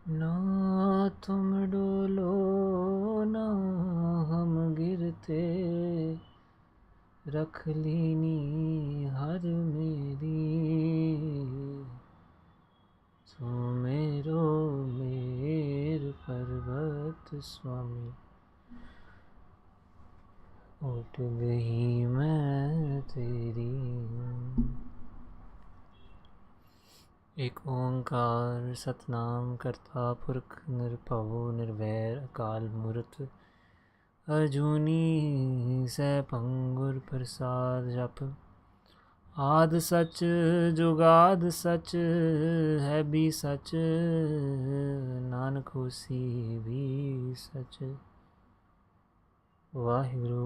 ना तुम डोलो ना हम गिरते, रख लीनी हर मेरी, सुमेरो मेर पर्वत स्वामी, उठ गई मैं तेरी। एक ओंकार सतनाम करता पुरख निरभव निर्वैर अकाल मूर्त, अजूनी सैभंगुर प्रसाद जप। आद सच जुगाद सच है भी सच, नानक होसी भी सच। वाहिगुरु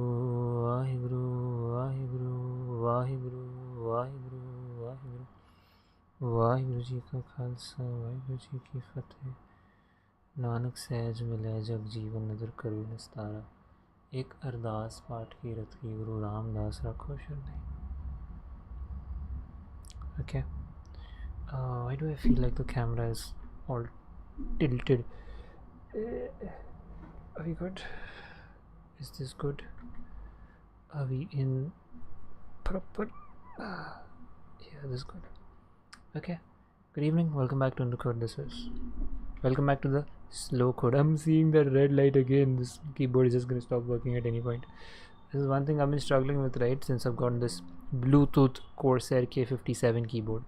वाहिगुरु वाहिगुरु वाहिगुरु वाहिगुरु वाहिगुरु। वाहिगुरु जी का खालसा वाहिगुरु जी की फतेह। नानक सहज मिलै जग जीवन नदर करो निस्तारा, एक अरदास पाठ की रत की गुरु रामदास रखो शरणे। Okay. Why do I feel like the camera is all tilted? Are we good? Is this good? Are we in proper? Yeah, this is good. Okay. Good evening. Welcome back to Undercode. Welcome back to the slow code. I'm seeing that red light again. This keyboard is just going to stop working at any point. This is one thing I've been struggling with, right, since I've gotten this Bluetooth Corsair K57 keyboard.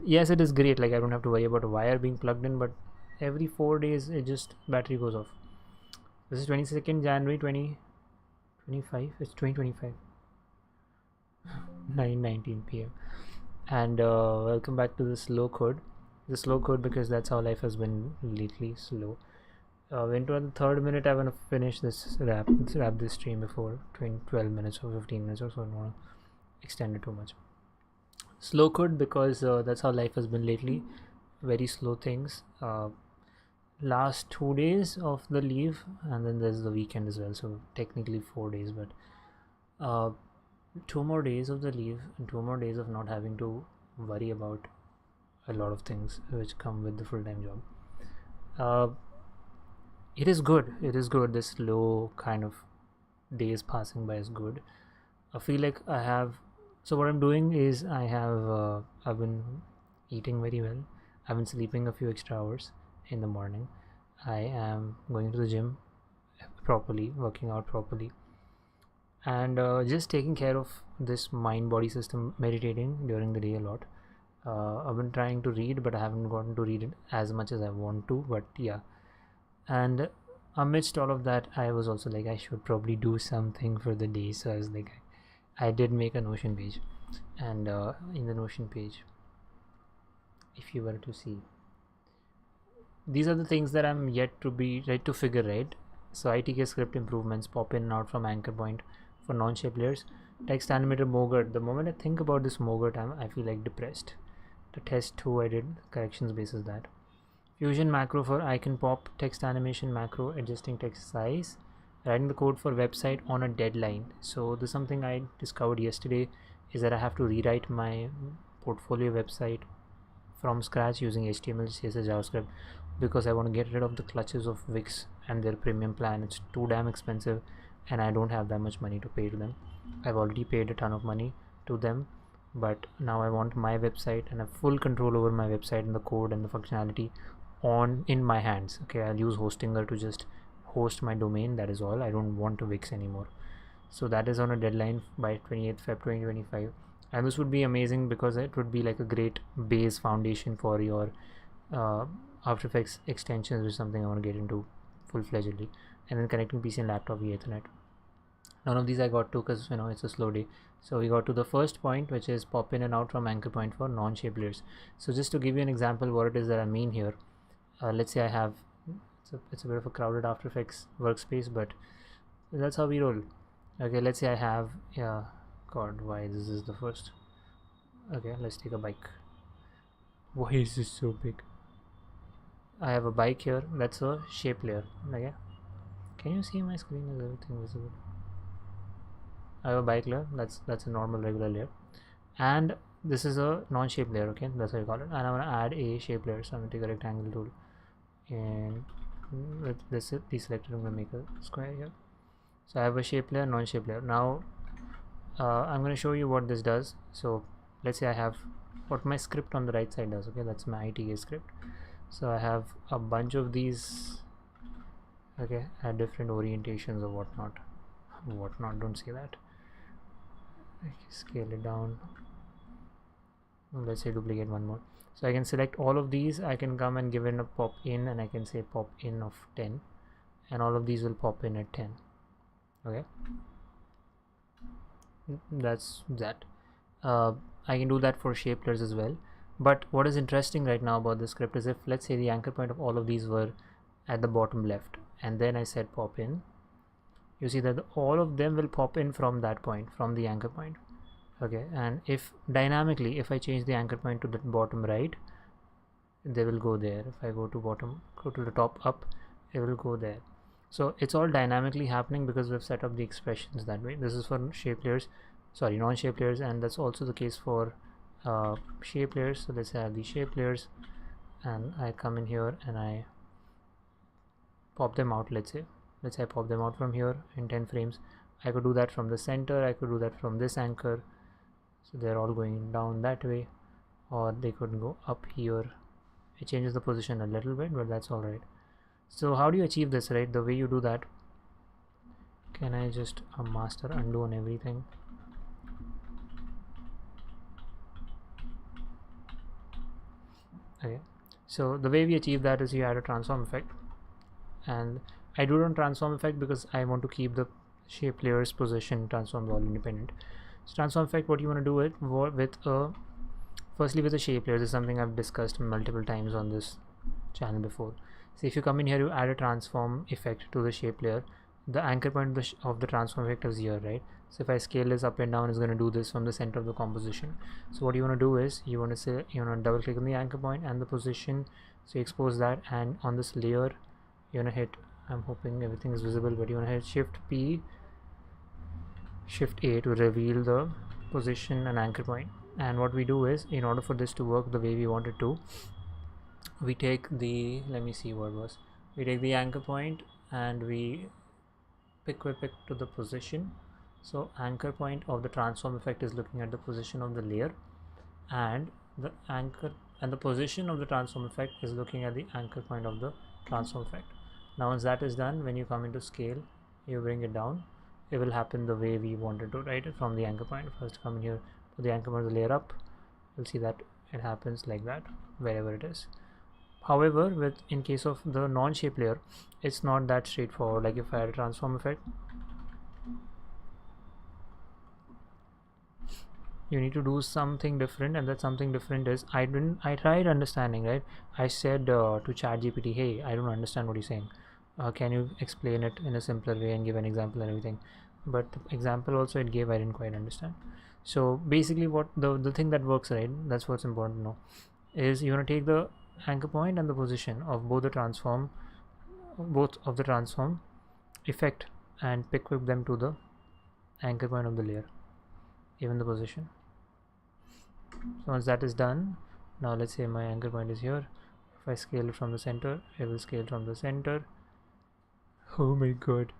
Yes, it is great, like I don't have to worry about a wire being plugged in, but every 4 days it just battery goes off. This is 22nd January 2025. It's 2025 9:19 p.m. and welcome back to the slow code because that's how life has been lately, slow. We're into the third minute. I want to finish this wrap this stream before 12 minutes or 15 minutes or so. I don't want to extend it too much. Slow code because that's how life has been lately. Very slow things. Last 2 days of the leave, and then there's the weekend as well, so technically 4 days, but 2 more days of the leave and 2 more days of not having to worry about a lot of things which come with the full-time job. It is good. This slow kind of days passing by is good. I feel like I have, so what I'm doing is I've been eating very well. I've been sleeping a few extra hours in the morning. I am going to the gym properly, working out properly, and just taking care of this mind body system, meditating during the day a lot. I've been trying to read, but I haven't gotten to read it as much as I want to, but yeah. And amidst all of that, I was also like, I should probably do something for the day. So I was like, I did make a Notion page, and in the Notion page, if you were to see, these are the things that I'm yet to figure right. So ITK script improvements pop in and out from anchor point for non-shape layers. Text animator Mogurt. The moment I think about this Mogurt, I feel like depressed. The test 2 I did, corrections basis that. Fusion macro for icon pop, text animation macro, adjusting text size, writing the code for website on a deadline. So this is something I discovered yesterday, is that I have to rewrite my portfolio website from scratch using HTML, CSS, JavaScript, because I want to get rid of the clutches of Wix and their premium plan. It's too damn expensive and I don't have that much money to pay to them. I've already paid a ton of money to them, but now I want my website and have full control over my website and the code and the functionality in my hands. Okay, I'll use Hostinger to just host my domain. That is all. I don't want to Wix anymore. So that is on a deadline by 28th Feb 2025, and this would be amazing because it would be like a great base foundation for your After Effects extensions, or something I want to get into full-fledgedly. And then connecting PC and laptop via Ethernet. None of these I got to because it's a slow day. So we got to the first point, which is pop in and out from anchor point for non-shape layers. So just to give you an example what it is that I mean here, let's say I have, it's a bit of a crowded After Effects workspace, but that's how we roll. Okay, let's say I have, yeah, god, why this is the first. Okay, let's take a bike. Why is this so big? I have a bike here. That's a shape layer. Okay, can you see my screen? Is everything visible? I have a bike layer. That's a normal regular layer, and this is a non-shape layer, okay, that's how you call it, and I want to add a shape layer. So I'm going to take a rectangle tool, and with this deselected, I'm going to make a square here. So I have a shape layer, non-shape layer. Now I'm going to show you what this does. So let's say I have what my script on the right side does, okay, that's my ITK script. So I have a bunch of these, okay, at different orientations or whatnot, don't say that. Scale it down, let's say duplicate one more. So I can select all of these, I can come and give it a pop in, and I can say pop in of 10, and all of these will pop in at 10. Okay, that's that. I can do that for shape layers as well. But what is interesting right now about this script is, if let's say the anchor point of all of these were at the bottom left, and then I said pop in, you see that all of them will pop in from that point, from the anchor point. Okay, and if dynamically, if I change the anchor point to the bottom right, they will go there. If I go to bottom, go to the top up, it will go there. So it's all dynamically happening because we've set up the expressions that way. This is for shape layers, sorry, non-shape layers, and that's also the case for shape layers. So let's say I have these shape layers, and I come in here and I pop them out. Let's say I pop them out from here in 10 frames. I could do that from the center, I could do that from this anchor, so they're all going down that way, or they could go up here. It changes the position a little bit, but that's all right. So how do you achieve this, right? The way you do that, can I just master undo on everything? Okay, so the way we achieve that is you add a transform effect, and I do it on transform effect because I want to keep the shape layers position transforms all independent. So transform effect, what you want to do it with firstly with a shape layer. This is something I've discussed multiple times on this channel before. So if you come in here, you add a transform effect to the shape layer. The anchor point of the transform effect is here, right? So if I scale this up and down, it's going to do this from the center of the composition. So what you want to do is you want to say, you want to double click on the anchor point and the position, so you expose that, and on this layer you want to hit, I'm hoping everything is visible, but you want to hit Shift P, Shift A to reveal the position and anchor point. And what we do is, in order for this to work the way we want it to, we take the, let me see what was, we take the anchor point and we pick to the position. So anchor point of the transform effect is looking at the position of the layer, and the anchor and the position of the transform effect is looking at the anchor point of the transform effect. Now once that is done, when you come into scale, you bring it down, it will happen the way we wanted to, right? From the anchor point, first come in here, put the anchor point of the layer up, you'll see that it happens like that wherever it is. However, in case of the non-shape layer, it's not that straightforward. Like if I had a transform effect, you need to do something different, and that something different is, I tried understanding, right? I said to ChatGPT, hey, I don't understand what you're saying, can you explain it in a simpler way and give an example and everything, but the example also it gave, I didn't quite understand. So basically what the thing that works, right, that's what's important to know, is you want to take the anchor point and the position of both of the transform effect and pick with them to the anchor point of the layer, even the position. So once that is done, now let's say my anchor point is here. If I scale it from the center, it will scale from the center. Oh my god.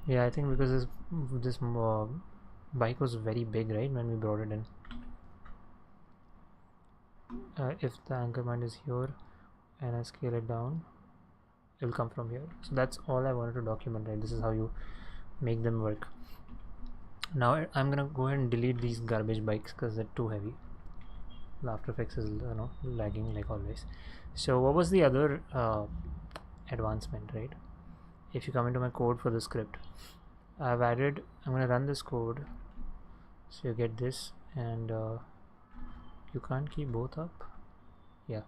Yeah, I think because this bike was very big, right, when we brought it in. If the anchor point is here and I scale it down, it will come from here. So that's all I wanted to document, right? This is how you make them work. Now I'm gonna go ahead and delete these garbage bikes because they're too heavy. After Effects is lagging like always. So what was the other advancement, right? If you come into my code for the script, I'm gonna run this code, so you get this, and you can't keep both up. Yeah,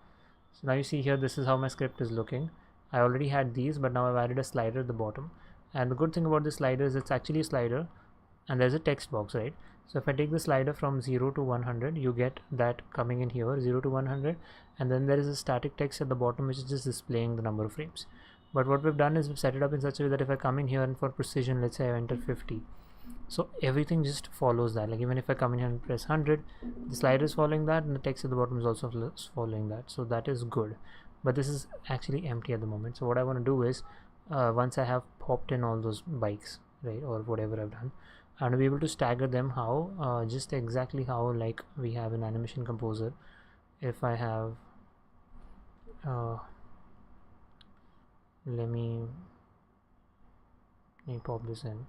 so now you see here, this is how my script is looking. I already had these, but now I've added a slider at the bottom, and the good thing about this slider is it's actually a slider and there's a text box, right? So if I take the slider from 0 to 100, you get that coming in here, 0 to 100, and then there is a static text at the bottom which is just displaying the number of frames. But what we've done is we've set it up in such a way that if I come in here and for precision, let's say I enter 50, So everything just follows that. Like even if I come in here and press 100, the slider is following that, and the text at the bottom is also following that. So that is good. But this is actually empty at the moment. So what I want to do is, once I have popped in all those bikes, right, or whatever I've done, I want to be able to stagger them how, just exactly how like we have an animation composer. If I have, let me pop this in.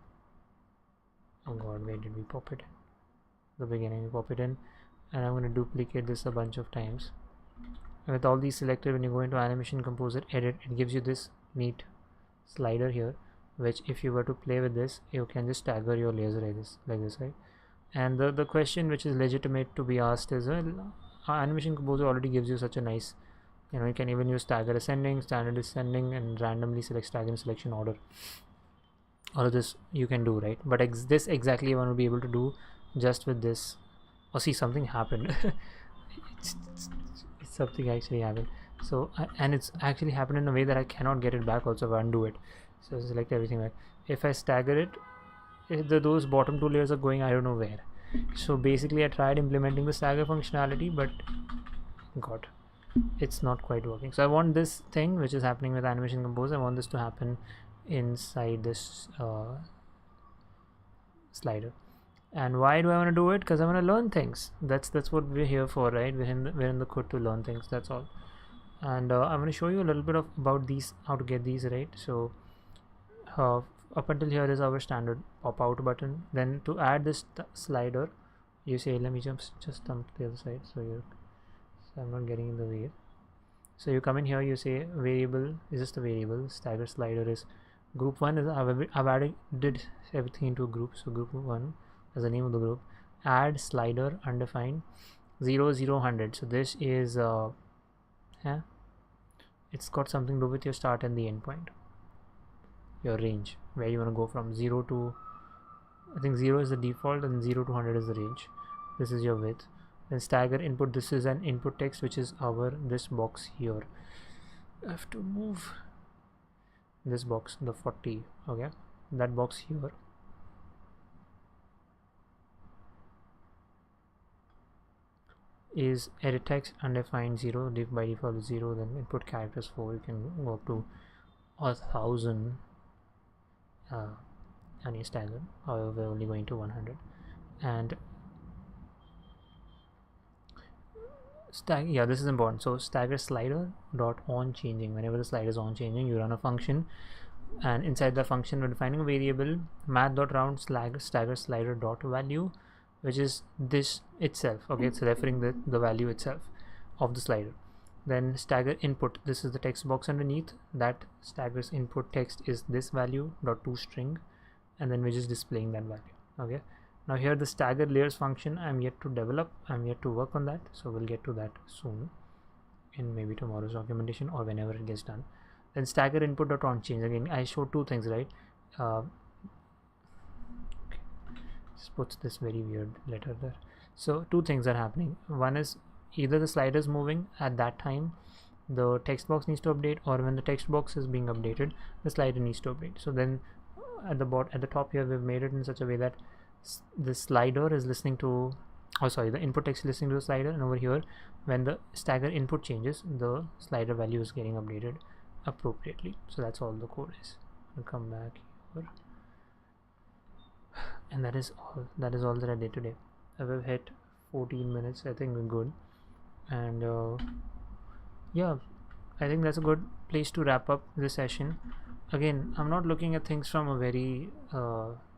Oh god, where did we pop it in? The beginning we pop it in, and I'm going to duplicate this a bunch of times. And with all these selected, when you go into animation composer edit, it gives you this neat slider here, which if you were to play with this, you can just stagger your layers like this, right? And the question which is legitimate to be asked is, well, animation composer already gives you such a nice, you can even use stagger ascending, standard descending, and randomly select stagger in selection order. All of this you can do, right? But this exactly I want to be able to do just with this. Oh, see, something happened. it's something actually happened. So and it's actually happened in a way that I cannot get it back also if I undo it. So select everything back. If I stagger it, those bottom two layers are going I don't know where. So basically I tried implementing the stagger functionality, but god, it's not quite working. So I want this thing which is happening with animation composer, I want this to happen inside this slider. And why do I want to do it? Because I want to learn things. That's what we're here for, right? We're in the code to learn things. That's all. And I'm going to show you a little bit about these, how to get these right. So up until here is our standard pop out button. Then to add this slider, you say, let me just jump to the other side, so I'm not getting in the way. So you come in here, you say variable is just a variable. Stagger slider is group 1 is I've did everything into a group. So group 1 is the name of the group. Add slider undefined 0 0 100. So this is it's got something to do with your start and the end point, your range, where you want to go from 0 to, I think 0 is the default and 0 to 100 is the range. This is your width. Then stagger input, this is an input text which is this box here. I have to move this box, the 40, okay, that box here. Is edit text undefined 0, by default is 0, then input characters 4, you can go up to 1000 and you stagger, however we're only going to 100. And this is important. So stagger slider dot on changing, whenever the slider is on changing, you run a function, and inside the function we're defining a variable math.round stagger slider dot value, which is this itself, okay, it's referring the value itself of the slider. Then stagger input, this is the text box underneath that staggers input text is this value dot to string, and then we're just displaying that value. Okay, now here the stagger layers function I'm yet to develop, I'm yet to work on that, so we'll get to that soon in maybe tomorrow's documentation or whenever it gets done. Then stagger input dot on change, again I showed two things, right? Okay. Just puts this very weird letter there. So two things are happening. One is either the slider is moving at that time, the text box needs to update, or when the text box is being updated, the slider needs to update. So then at the top here we've made it in such a way that the slider is listening to, the input text is listening to the slider, and over here when the stagger input changes, the slider value is getting updated appropriately. So that's all the code is. I'll come back here, and that is all that I did today. I've hit 14 minutes, I think we're good. And yeah, I think that's a good place to wrap up this session. Again, I'm not looking at things from a very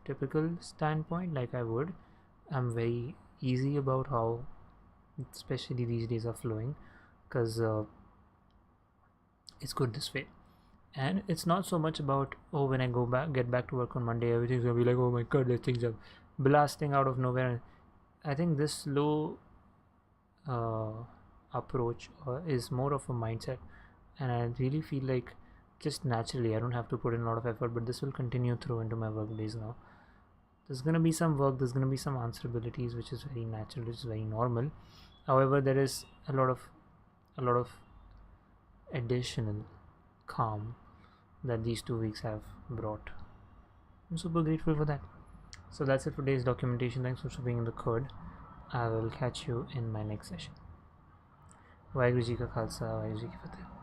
typical standpoint like I would. I'm very easy about how especially these days are flowing, because it's good this way. And it's not so much about, oh, when I get back to work on Monday, everything's gonna be like, oh my god, these things are blasting out of nowhere. I think this slow approach is more of a mindset, and I really feel like just naturally I don't have to put in a lot of effort, but this will continue through into my work days now. There's gonna be some work, there's gonna be some answerabilities, which is very natural, which is very normal. However, there is a lot of additional calm that these 2 weeks have brought. I'm super grateful for that. So that's it for today's documentation. Thanks for being in the code. I will catch you in my next session. Waheguru ji का खालसा वाहिगुरू जी की फतेह.